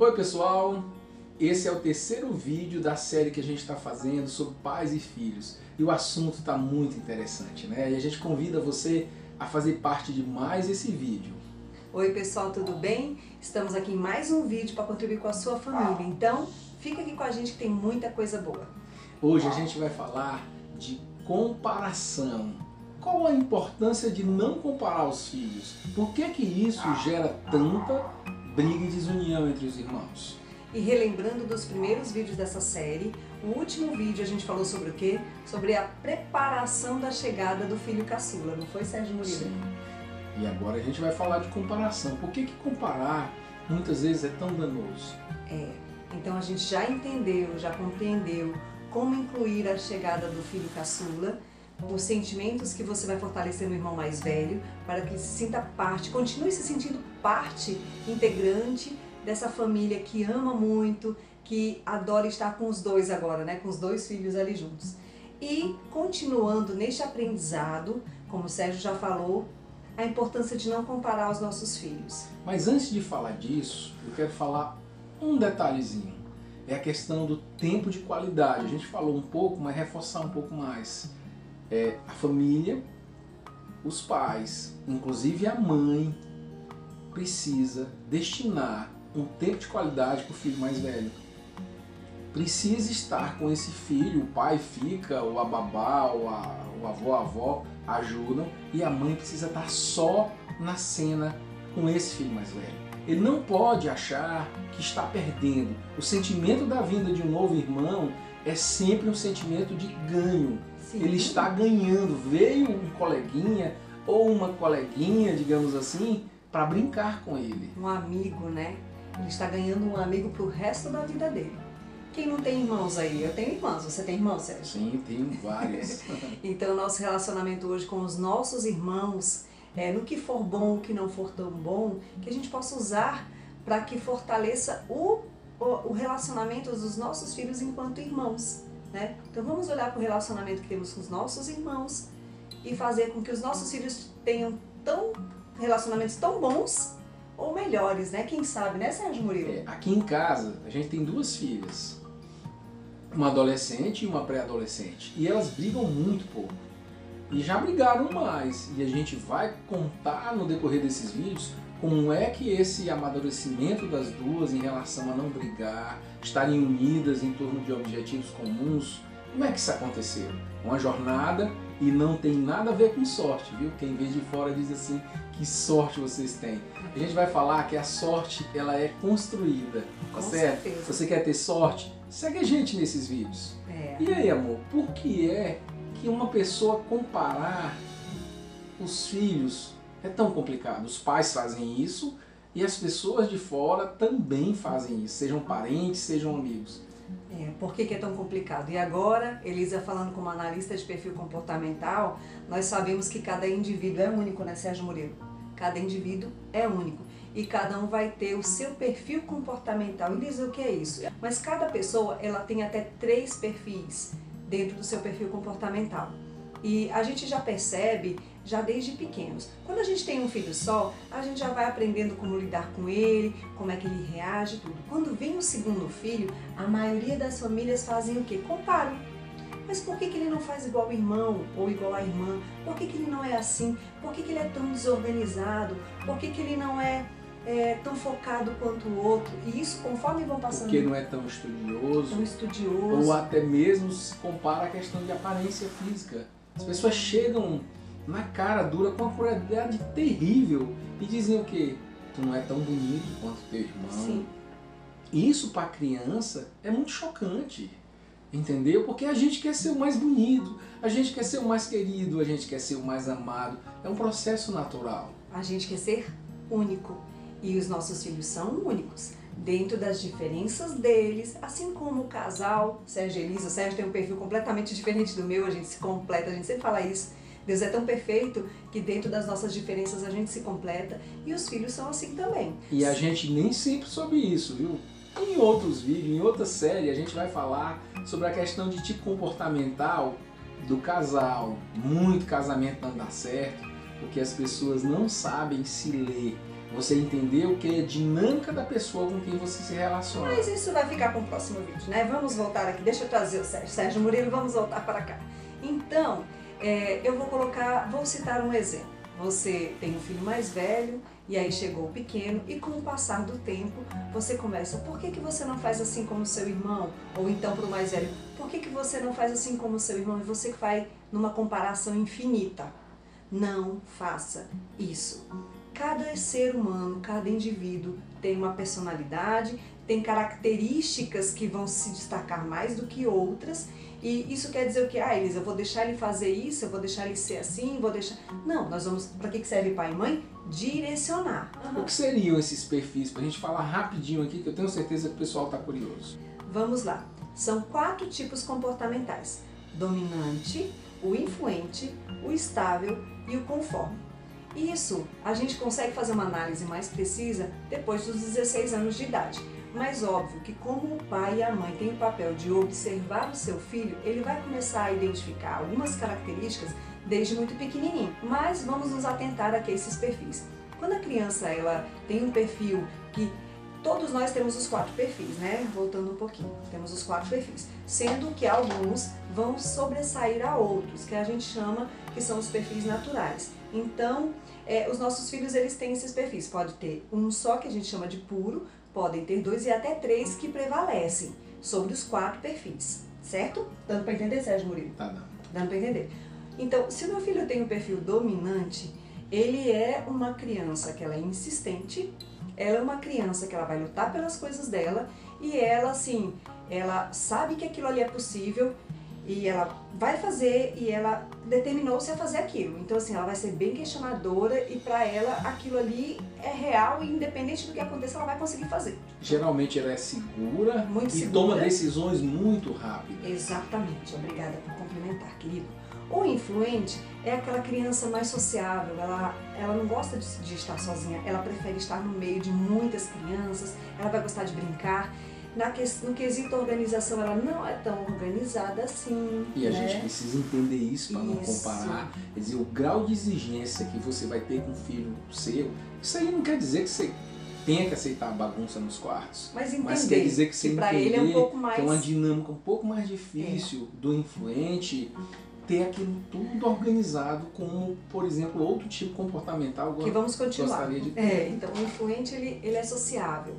Oi pessoal, esse é o terceiro vídeo da série que a gente está fazendo sobre pais e filhos e o assunto está muito interessante, né? E a gente convida você a fazer parte de mais esse vídeo. Oi pessoal, tudo bem? Estamos aqui em mais um vídeo para contribuir com a sua família, então fica aqui com a gente que tem muita coisa boa. Hoje a gente vai falar de comparação. Qual a importância de não comparar os filhos? Por que isso gera tanta briga e desunião entre os irmãos? E relembrando dos primeiros vídeos dessa série, o último vídeo a gente falou sobre o quê? Sobre a preparação da chegada do filho caçula, não foi, Sérgio Murilo? Sim. E agora a gente vai falar de comparação. Por que comparar muitas vezes é tão danoso? Então a gente já entendeu, já compreendeu como incluir a chegada do filho caçula, os sentimentos que você vai fortalecer no irmão mais velho, para que ele se sinta parte, continue se sentindo parte integrante dessa família que ama muito, que adora estar com os dois agora, né? Com os dois filhos ali juntos. E continuando neste aprendizado, como o Sérgio já falou, a importância de não comparar os nossos filhos. Mas antes de falar disso, eu quero falar um detalhezinho. É a questão do tempo de qualidade. A gente falou um pouco, mas reforçar um pouco mais. A família, os pais, inclusive a mãe, precisa destinar um tempo de qualidade para o filho mais velho. Precisa estar com esse filho, o pai fica, ou a babá, ou o avô, a avó ajudam, e a mãe precisa estar só na cena com esse filho mais velho. Ele não pode achar que está perdendo. O sentimento da vinda de um novo irmão é sempre um sentimento de ganho. Sim. Ele está ganhando. Veio um coleguinha ou uma coleguinha, digamos assim, para brincar com ele. Um amigo, né? Ele está ganhando um amigo para o resto da vida dele. Quem não tem irmãos aí? Eu tenho irmãos. Você tem irmãos, Sérgio? Sim, tenho várias. Então, nosso relacionamento hoje com os nossos irmãos, no que for bom, o que não for tão bom, que a gente possa usar para que fortaleça o relacionamento dos nossos filhos enquanto irmãos, né? Então, vamos olhar para o relacionamento que temos com os nossos irmãos e fazer com que os nossos filhos tenham relacionamentos tão bons ou melhores, né? Quem sabe, né, Sérgio Murilo? Aqui em casa, a gente tem duas filhas. Uma adolescente e uma pré-adolescente. E elas brigam muito pouco. E já brigaram mais. E a gente vai contar no decorrer desses vídeos como é que esse amadurecimento das duas em relação a não brigar, estarem unidas em torno de objetivos comuns, como é que isso aconteceu? Uma jornada e não tem nada a ver com sorte, viu? Quem vê de fora diz assim, que sorte vocês têm. A gente vai falar que a sorte, ela é construída, tá certo? Certeza. Se você quer ter sorte, segue a gente nesses vídeos. E aí, amor, por que é que uma pessoa comparar os filhos é tão complicado? Os pais fazem isso e as pessoas de fora também fazem isso, sejam parentes, sejam amigos. Por que é tão complicado? E agora, Elisa falando como analista de perfil comportamental, nós sabemos que cada indivíduo é único, né, Sérgio Murilo? Cada indivíduo é único e cada um vai ter o seu perfil comportamental. Elisa, o que é isso? Mas cada pessoa, ela tem até 3 perfis dentro do seu perfil comportamental. E a gente já percebe, já desde pequenos. Quando a gente tem um filho só, a gente já vai aprendendo como lidar com ele, como é que ele reage, tudo. Quando vem o segundo filho, a maioria das famílias fazem o quê? Comparam. Mas por que ele não faz igual o irmão ou igual a irmã? Por que ele não é assim? Por que ele é tão desorganizado? Por que ele não é tão focado quanto o outro? E isso, conforme vão passando... Porque não é tão estudioso. Tão estudioso. Ou até mesmo se compara a questão de aparência física. As pessoas chegam na cara dura com uma crueldade terrível e dizem o quê? Tu não é tão bonito quanto teu irmão. Sim. Isso para a criança é muito chocante, entendeu? Porque a gente quer ser o mais bonito, a gente quer ser o mais querido, a gente quer ser o mais amado. É um processo natural. A gente quer ser único e os nossos filhos são únicos. Dentro das diferenças deles, assim como o casal, Sérgio e Elisa. O Sérgio tem um perfil completamente diferente do meu, a gente se completa, a gente sempre fala isso. Deus é tão perfeito que dentro das nossas diferenças a gente se completa e os filhos são assim também. E a gente nem sempre soube isso, viu? Em outros vídeos, em outra série, a gente vai falar sobre a questão de tipo comportamental do casal. Muito casamento não dá certo porque as pessoas não sabem se ler. você entender o que é a dinâmica da pessoa com quem você se relaciona. Mas isso vai ficar para o próximo vídeo, né? Vamos voltar aqui, deixa eu trazer o Sérgio Murilo, vamos voltar para cá. Então, eu vou citar um exemplo. Você tem um filho mais velho e aí chegou o pequeno e com o passar do tempo você começa, por que você não faz assim como o seu irmão? Ou então para o mais velho, por que você não faz assim como o seu irmão? E você vai numa comparação infinita. Não faça isso. Cada ser humano, cada indivíduo tem uma personalidade, tem características que vão se destacar mais do que outras. E isso quer dizer o quê? Ah, Elisa, eu vou deixar ele fazer isso, eu vou deixar ele ser assim, vou deixar... Não, nós vamos... Para que serve pai e mãe? Direcionar. O que seriam esses perfis? Para a gente falar rapidinho aqui, que eu tenho certeza que o pessoal está curioso. Vamos lá. São 4 tipos comportamentais. Dominante, o influente, o estável e o conforme. Isso a gente consegue fazer uma análise mais precisa depois dos 16 anos de idade. Mas óbvio que como o pai e a mãe têm o papel de observar o seu filho, ele vai começar a identificar algumas características desde muito pequenininho. Mas vamos nos atentar aqui a esses perfis. Quando a criança ela tem um perfil que... Todos nós temos os 4 perfis, né? Voltando um pouquinho, temos os 4 perfis. Sendo que alguns vão sobressair a outros, que a gente chama que são os perfis naturais. Então, os nossos filhos eles têm esses perfis. Pode ter um só, que a gente chama de puro, podem ter 2 e até 3 que prevalecem sobre os 4 perfis, certo? Dando para entender, Sérgio Murilo? Tá dando. Dando para entender. Então, se o meu filho tem um perfil dominante, ele é uma criança que ela é insistente, ela é uma criança que ela vai lutar pelas coisas dela e ela, assim, ela sabe que aquilo ali é possível e ela vai fazer e ela determinou-se a fazer aquilo. Então, assim, ela vai ser bem questionadora e para ela aquilo ali é real e independente do que aconteça, ela vai conseguir fazer. Geralmente ela é segura Muito e segura. toma decisões muito rápidas. Exatamente. Obrigada por complementar, querido. O influente é aquela criança mais sociável, ela não gosta de estar sozinha, ela prefere estar no meio de muitas crianças, ela vai gostar de brincar. No quesito organização, ela não é tão organizada assim. E a gente precisa entender isso para não Isso. comparar. Quer dizer, o grau de exigência que você vai ter com um filho seu, isso aí não quer dizer que você tenha que aceitar a bagunça nos quartos. Mas entender Mas quer dizer que você para entender ele é um pouco mais... que é uma dinâmica um pouco mais difícil do influente ter aquilo tudo organizado como, por exemplo, outro tipo comportamental. Que vamos continuar. Gostaria de ter. Então, o influente ele é sociável.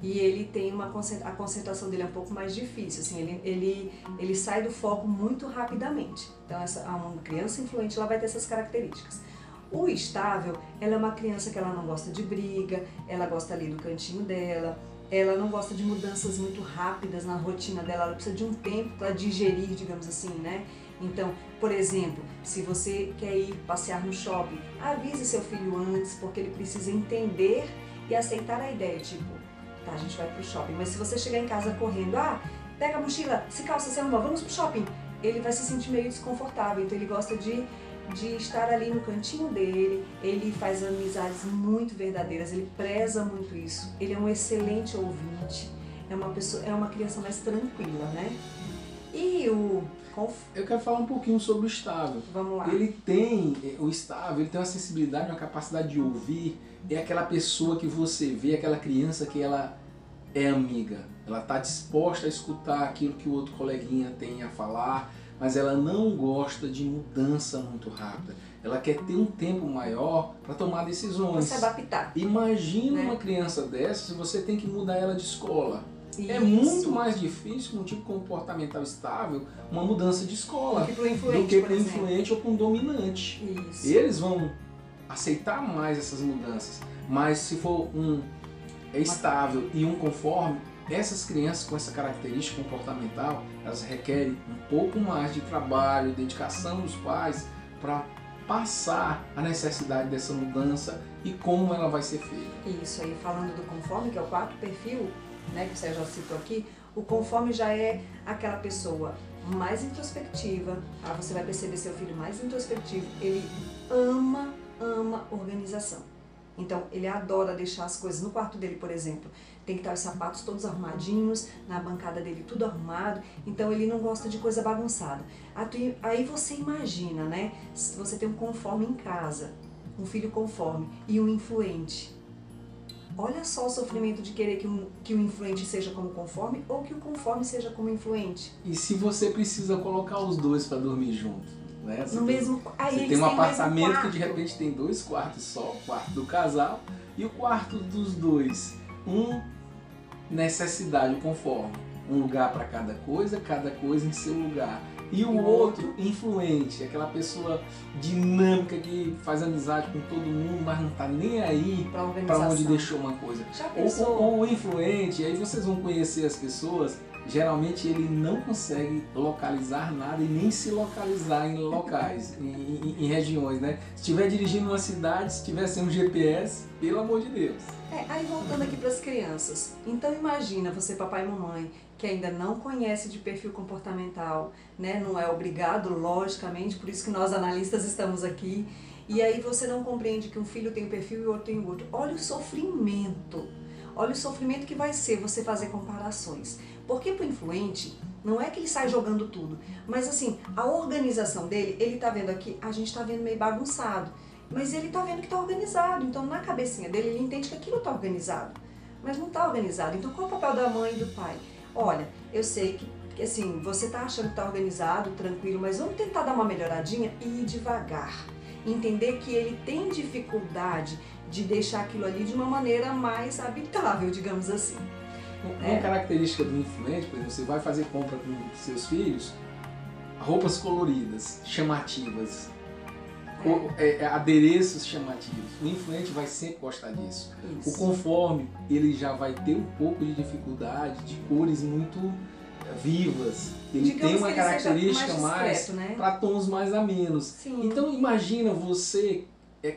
E ele tem a concentração dele é um pouco mais difícil, assim, ele sai do foco muito rapidamente. Então, uma criança influente ela vai ter essas características. O estável, ela é uma criança que ela não gosta de briga, ela gosta ali do cantinho dela, ela não gosta de mudanças muito rápidas na rotina dela, ela precisa de um tempo para digerir, digamos assim, né? Então, por exemplo, se você quer ir passear no shopping, avise seu filho antes, porque ele precisa entender e aceitar a ideia, tipo, tá, a gente vai pro shopping, mas se você chegar em casa correndo, pega a mochila, se calça, se arruma, vamos pro shopping, ele vai se sentir meio desconfortável, então ele gosta de estar ali no cantinho dele, ele faz amizades muito verdadeiras, ele preza muito isso, ele é um excelente ouvinte, é uma criança mais tranquila, né? E eu quero falar um pouquinho sobre o estável. Vamos lá. O estável, ele tem uma sensibilidade, uma capacidade de ouvir, é aquela pessoa que você vê, aquela criança que ela é amiga, ela está disposta a escutar aquilo que o outro coleguinha tem a falar, mas ela não gosta de mudança muito rápida. Ela quer ter um tempo maior para tomar decisões. Se adaptar. Imagina, né, uma criança dessa se você tem que mudar ela de escola. Isso. É muito mais difícil com um tipo comportamental estável uma mudança de escola do que para o influente ou para um dominante. Isso. Eles vão aceitar mais essas mudanças, mas se for um estável e um conforme, essas crianças com essa característica comportamental, elas requerem um pouco mais de trabalho, dedicação dos pais para passar a necessidade dessa mudança e como ela vai ser feita. Isso aí, falando do conforme, que é o 4 perfil, né, que você já citou aqui, o conforme já é aquela pessoa mais introspectiva, você vai perceber seu filho mais introspectivo, ele ama organização. Então, ele adora deixar as coisas no quarto dele, por exemplo. Tem que estar os sapatos todos arrumadinhos, na bancada dele tudo arrumado. Então, ele não gosta de coisa bagunçada. Aí você imagina, né? Se você tem um conforme em casa, um filho conforme e um influente. Olha só o sofrimento de querer que o influente seja como conforme ou que o conforme seja como influente. E se você precisa colocar os dois para dormir junto, né? No mesmo, aí você eles tem um têm o mesmo apartamento que quarto. de repente tem 2 quartos só, o quarto do casal e o quarto dos dois. Necessidade, conforme. Um lugar para cada coisa em seu lugar. E o outro influente, aquela pessoa dinâmica que faz amizade com todo mundo, mas não está nem aí para onde deixou uma coisa. O influente, aí vocês vão conhecer as pessoas, geralmente ele não consegue localizar nada e nem se localizar em locais, em regiões, né? Se estiver dirigindo uma cidade, se tiver sem um GPS, pelo amor de Deus. Aí voltando aqui para as crianças. Então imagina você, papai e mamãe, que ainda não conhece de perfil comportamental, né? Não é obrigado, logicamente, por isso que nós analistas estamos aqui. E aí você não compreende que um filho tem um perfil e o outro tem o outro. Olha o sofrimento. Olha o sofrimento que vai ser você fazer comparações. Porque para o influente, não é que ele sai jogando tudo, mas assim, a organização dele, ele tá vendo aqui, a gente tá vendo meio bagunçado, mas ele tá vendo que tá organizado, então na cabecinha dele ele entende que aquilo tá organizado, mas não tá organizado. Então qual é o papel da mãe e do pai? Olha, eu sei que assim, você tá achando que tá organizado, tranquilo, mas vamos tentar dar uma melhoradinha e ir devagar. Entender que ele tem dificuldade de deixar aquilo ali de uma maneira mais habitável, digamos assim. Uma característica do influente, por exemplo, você vai fazer compra com seus filhos, roupas coloridas, chamativas, adereços chamativos. O influente vai sempre gostar disso. Isso. O conforme, ele já vai ter um pouco de dificuldade de cores muito vivas. Ele Digamos tem uma que ele característica seja mais discreto, né? para tons mais amenos. Sim. Então imagina você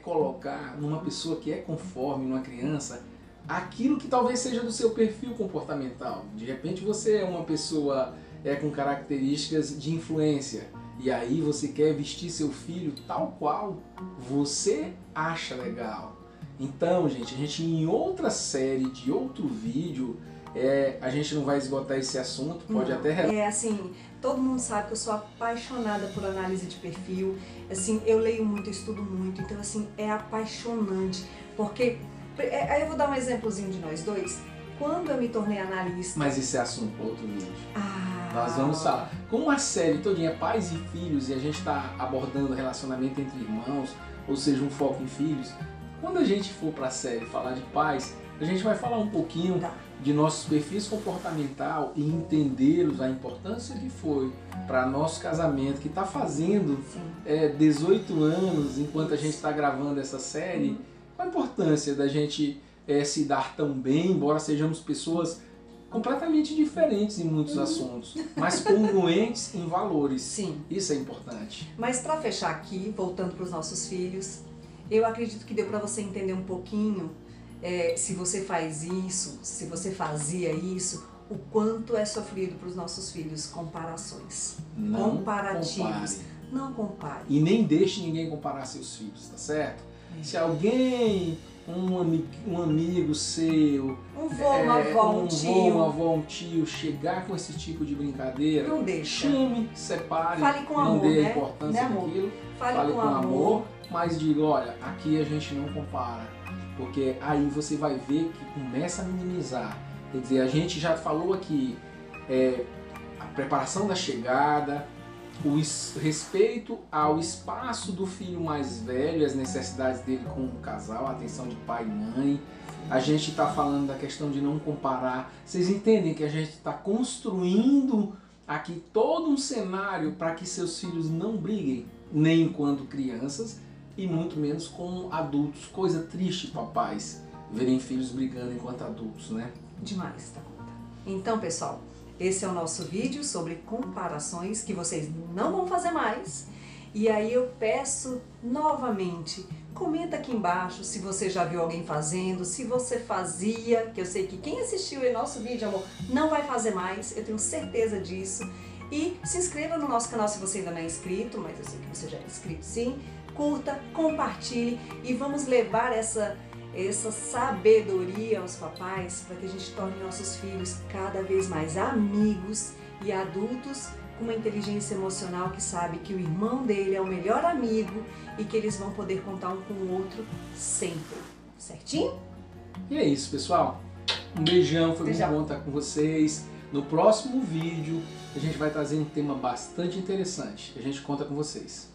colocar numa pessoa que é conforme, numa criança, aquilo que talvez seja do seu perfil comportamental. De repente você é uma pessoa com características de influência e aí você quer vestir seu filho tal qual você acha legal. Então, gente, a gente em outra série de outro vídeo, a gente não vai esgotar esse assunto, pode Não. até... Assim, todo mundo sabe que eu sou apaixonada por análise de perfil, assim, eu leio muito, eu estudo muito, então assim, é apaixonante, porque, aí eu vou dar um exemplozinho de nós dois, quando eu me tornei analista... Mas esse é assunto para outro vídeo. Nós vamos falar. Como a série todinha é pais e filhos e a gente está abordando relacionamento entre irmãos, ou seja, um foco em filhos, quando a gente for para a série falar de pais, a gente vai falar um pouquinho de nossos perfis comportamental e entendê-los, a importância que foi para nosso casamento, que está fazendo 18 anos enquanto a gente está gravando essa série, qual a importância da gente se dar tão bem, embora sejamos pessoas completamente diferentes em muitos assuntos, mas congruentes em valores. Sim. Isso é importante. Mas para fechar aqui, voltando para os nossos filhos, eu acredito que deu para você entender um pouquinho, se você faz isso, se você fazia isso, o quanto é sofrido para os nossos filhos comparações. Não comparativos. compare. Não compare. E nem deixe ninguém comparar seus filhos, tá certo? Se alguém, um amigo seu, um vô, uma avó, um tio, uma avó, um tio, chegar com esse tipo de brincadeira, não deixa. Chame, separe, fale com não amor, dê né? importância naquilo, fale com amor, mas diga, olha, aqui a gente não compara, porque aí você vai ver que começa a minimizar. Quer dizer, a gente já falou aqui, a preparação da chegada, o respeito ao espaço do filho mais velho, as necessidades dele com o casal, a atenção de pai e mãe. A gente está falando da questão de não comparar. Vocês entendem que a gente está construindo aqui todo um cenário para que seus filhos não briguem, nem enquanto crianças e muito menos com adultos. Coisa triste, papais, verem filhos brigando enquanto adultos, né? Demais, tá conta. Então, pessoal, esse é o nosso vídeo sobre comparações que vocês não vão fazer mais. E aí eu peço novamente, comenta aqui embaixo se você já viu alguém fazendo, se você fazia, que eu sei que quem assistiu o nosso vídeo, amor, não vai fazer mais, eu tenho certeza disso. E se inscreva no nosso canal se você ainda não é inscrito, mas eu sei que você já é inscrito sim. Curta, compartilhe e vamos levar essa sabedoria aos papais para que a gente torne nossos filhos cada vez mais amigos e adultos com uma inteligência emocional que sabe que o irmão dele é o melhor amigo e que eles vão poder contar um com o outro sempre. Certinho? E é isso, pessoal. Um beijão, foi muito bom estar com vocês. No próximo vídeo a gente vai trazer um tema bastante interessante. A gente conta com vocês.